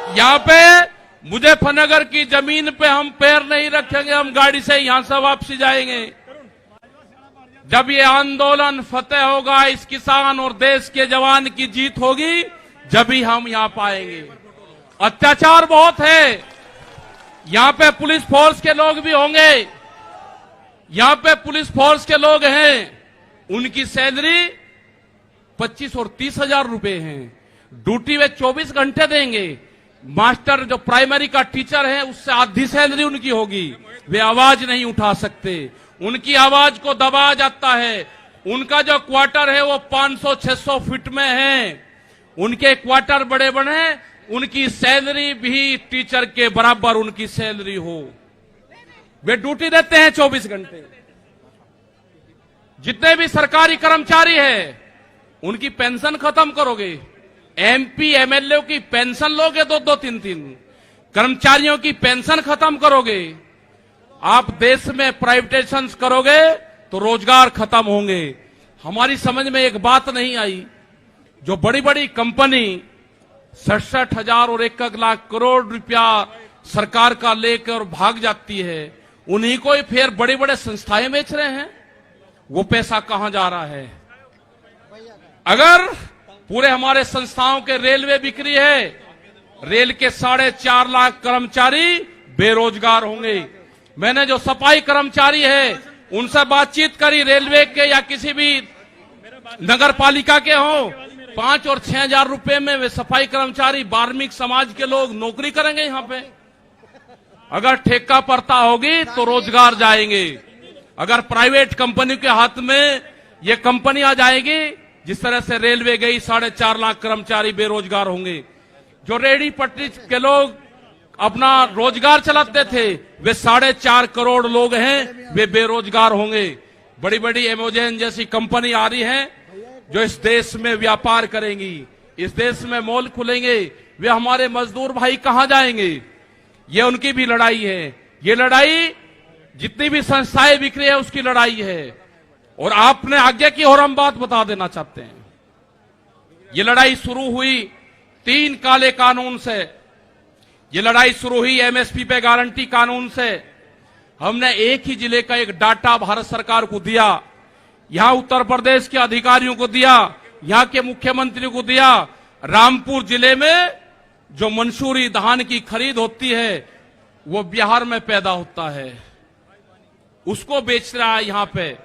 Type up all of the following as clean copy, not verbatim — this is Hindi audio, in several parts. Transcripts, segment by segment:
यहाँ पे मुजफ्फरनगर की जमीन पे हम पैर नहीं रखेंगे, हम गाड़ी से यहां से वापसी जाएंगे। जब ये आंदोलन फतेह होगा, इस किसान और देश के जवान की जीत होगी, जब ही हम यहां पाएंगे। अत्याचार बहुत है, यहां पे पुलिस फोर्स के लोग भी होंगे, यहां पे पुलिस फोर्स के लोग हैं, उनकी सैलरी 25 और 30 हजार रुपए हैं, ड्यूटी वे 24 घंटे देंगे। मास्टर जो प्राइमरी का टीचर है, उससे आधी सैलरी उनकी होगी, वे आवाज नहीं उठा सकते, उनकी आवाज को दबाया जाता है। उनका जो क्वार्टर है वो 500-600 फीट में है, उनके क्वार्टर बड़े बड़े, उनकी सैलरी भी टीचर के बराबर उनकी सैलरी हो, वे ड्यूटी देते हैं 24 घंटे। जितने भी सरकारी कर्मचारी हैं, उनकी पेंशन खत्म करोगे, एमपी एमएलए की पेंशन लोगे 2-2, 3-3, कर्मचारियों की पेंशन खत्म करोगे, आप देश में प्राइवेटाइजेशन करोगे तो रोजगार खत्म होंगे। हमारी समझ में एक बात नहीं आई, जो बड़ी बड़ी कंपनी 67,000 और 1 लाख करोड़ रुपया सरकार का लेकर भाग जाती है, उन्हीं को ही फिर बड़े बड़े संस्थाएं बेच रहे हैं, वो पैसा कहां जा रहा है? अगर पूरे हमारे संस्थाओं के रेलवे बिक्री है, रेल के 4.5 लाख कर्मचारी बेरोजगार होंगे। मैंने जो सफाई कर्मचारी है उनसे बातचीत करी, रेलवे के या किसी भी नगर पालिका के हों, 5 और 6 हजार रुपए में वे सफाई कर्मचारी वाल्मीकि समाज के लोग नौकरी करेंगे यहां पे। अगर ठेका पड़ता होगी तो रोजगार जाएंगे। अगर प्राइवेट कंपनी के हाथ में ये कंपनी आ जाएगी, जिस तरह से रेलवे गई, 4.5 लाख कर्मचारी बेरोजगार होंगे। जो रेहड़ी पटरी के लोग अपना रोजगार चलाते थे, वे 4.5 करोड़ लोग हैं, वे बेरोजगार होंगे। बड़ी बड़ी एमेजॉन जैसी कंपनी आ रही है जो इस देश में व्यापार करेंगी, इस देश में मॉल खुलेंगे, वे हमारे मजदूर भाई कहां जाएंगे? ये उनकी भी लड़ाई है। ये लड़ाई जितनी भी संस्थाएं बिक रही है उसकी लड़ाई है। और आपने आगे की और हम बात बता देना चाहते हैं, ये लड़ाई शुरू हुई 3 काले कानून से, ये लड़ाई शुरू हुई एमएसपी पे गारंटी कानून से। हमने एक ही जिले का एक डाटा भारत सरकार को दिया, यहां उत्तर प्रदेश के अधिकारियों को दिया, यहां के मुख्यमंत्री को दिया। रामपुर जिले में जो मंसूरी धान की खरीद होती है वो बिहार में पैदा होता है, उसको बेच रहा है यहां पे,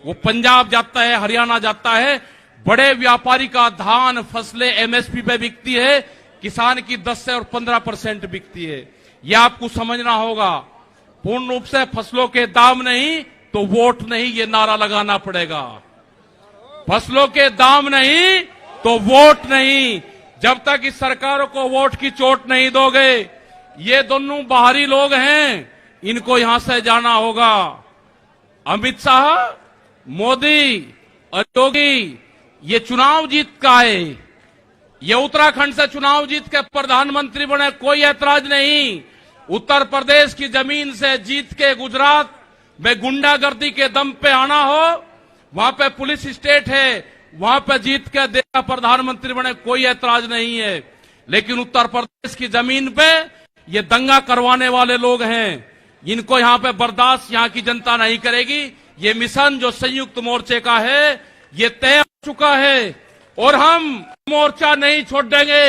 वो पंजाब जाता है, हरियाणा जाता है। बड़े व्यापारी का धान फसलें एमएसपी पे बिकती है, किसान की 10 से और 15% बिकती है। यह आपको समझना होगा। पूर्ण रूप से फसलों के दाम नहीं तो वोट नहीं, ये नारा लगाना पड़ेगा। फसलों के दाम नहीं तो वोट नहीं। जब तक इस सरकारों को वोट की चोट नहीं दोगे, ये दोनों बाहरी लोग हैं, इनको यहां से जाना होगा। अमित शाह, मोदी और योगी ये चुनाव जीत का है, ये उत्तराखंड से चुनाव जीत के प्रधानमंत्री बने, कोई ऐतराज नहीं। उत्तर प्रदेश की जमीन से जीत के गुजरात में गुंडागर्दी के दम पे आना हो, वहां पे पुलिस स्टेट है, वहां पे जीत के देश का प्रधानमंत्री बने, कोई ऐतराज नहीं है। लेकिन उत्तर प्रदेश की जमीन पे ये दंगा करवाने वाले लोग हैं, इनको यहां पे बर्दाश्त यहां की जनता नहीं करेगी। ये मिशन जो संयुक्त मोर्चे का है, ये तय हो चुका है और हम मोर्चा नहीं छोड़ देंगे।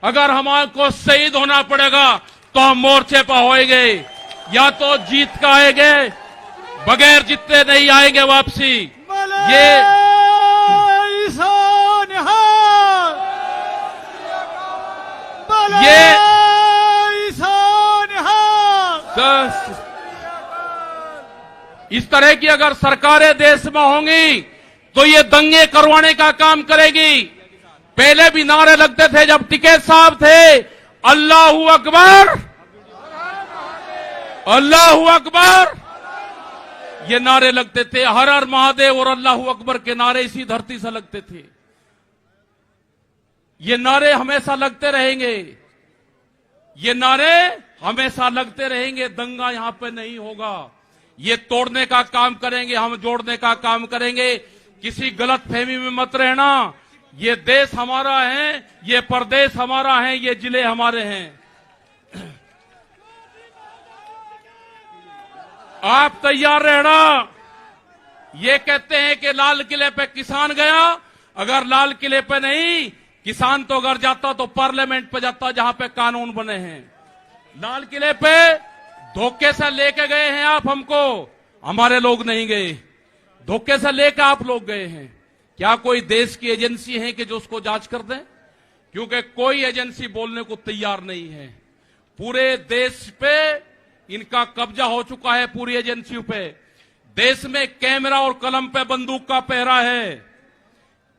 अगर हमारे को शहीद होना पड़ेगा तो हम मोर्चे पर होएंगे, या तो जीत का आएंगे, बगैर जीते नहीं आएंगे वापसी। ये इस तरह की अगर सरकारें देश में होंगी तो ये दंगे करवाने का काम करेगी। पहले भी नारे लगते थे जब टिकैत साहब थे, अल्लाहू अकबर, अल्लाहू अकबर, ये नारे लगते थे। हर हर महादेव और अल्लाहू अकबर के नारे इसी धरती से लगते थे। ये नारे हमेशा लगते रहेंगे, ये नारे हमेशा लगते रहेंगे। दंगा यहां पे नहीं होगा। ये तोड़ने का काम करेंगे, हम जोड़ने का काम करेंगे। किसी गलत फहमी में मत रहना। ये देश हमारा है, ये प्रदेश हमारा है, ये जिले हमारे हैं। आप तैयार रहना। ये कहते हैं कि लाल किले पे किसान गया, अगर लाल किले पे नहीं, किसान तो अगर जाता तो पार्लियामेंट पे जाता जहां पे कानून बने हैं। लाल किले पे धोखे से लेके गए हैं आप हमको, हमारे लोग नहीं गए, धोखे से लेकर आप लोग गए हैं। क्या कोई देश की एजेंसी है कि जो उसको जांच कर दे? क्योंकि कोई एजेंसी बोलने को तैयार नहीं है। पूरे देश पे इनका कब्जा हो चुका है, पूरी एजेंसियों पे। देश में कैमरा और कलम पे बंदूक का पहरा है।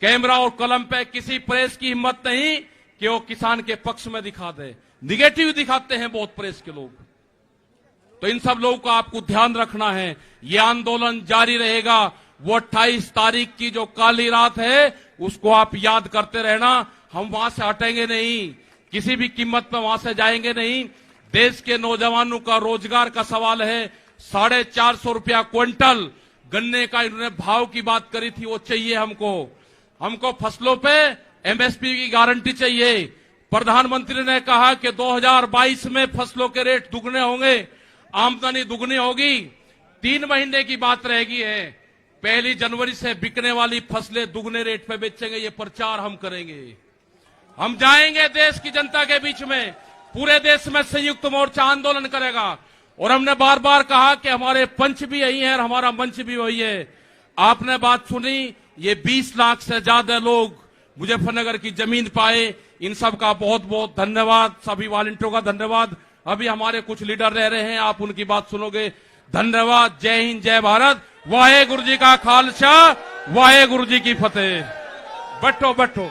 कैमरा और कलम पे किसी प्रेस की हिम्मत नहीं कि वो किसान के पक्ष में दिखा दे, निगेटिव दिखाते हैं बहुत प्रेस के लोग। तो इन सब लोगों को आपको ध्यान रखना है। ये आंदोलन जारी रहेगा। वो 28 तारीख की जो काली रात है उसको आप याद करते रहना। हम वहां से हटेंगे नहीं, किसी भी कीमत पर वहां से जाएंगे नहीं। देश के नौजवानों का रोजगार का सवाल है। 450 रुपया क्विंटल गन्ने का इन्होंने भाव की बात करी थी, वो चाहिए हमको फसलों पे एमएसपी की गारंटी चाहिए। प्रधानमंत्री ने कहा कि 2022 में फसलों के रेट दुगने होंगे, आमदनी दुगनी होगी। 3 महीने की बात रहेगी है, 1 जनवरी से बिकने वाली फसलें दुगने रेट पे बेचेंगे। ये प्रचार हम करेंगे। हम जाएंगे देश की जनता के बीच में, पूरे देश में संयुक्त मोर्चा आंदोलन करेगा। और हमने बार बार कहा कि हमारे पंच भी यही है और हमारा मंच भी वही है। आपने बात सुनी, ये 20 लाख से ज्यादा लोग मुजफ्फरनगर की जमीन पाए। इन सब का बहुत बहुत धन्यवाद, सभी वॉलंटियरों का धन्यवाद। अभी हमारे कुछ लीडर रह रहे हैं, आप उनकी बात सुनोगे। धन्यवाद। जय हिंद, जय भारत। वाहे गुरु जी का खालसा, वाहे गुरु जी की फतेह। बैठो बैठो।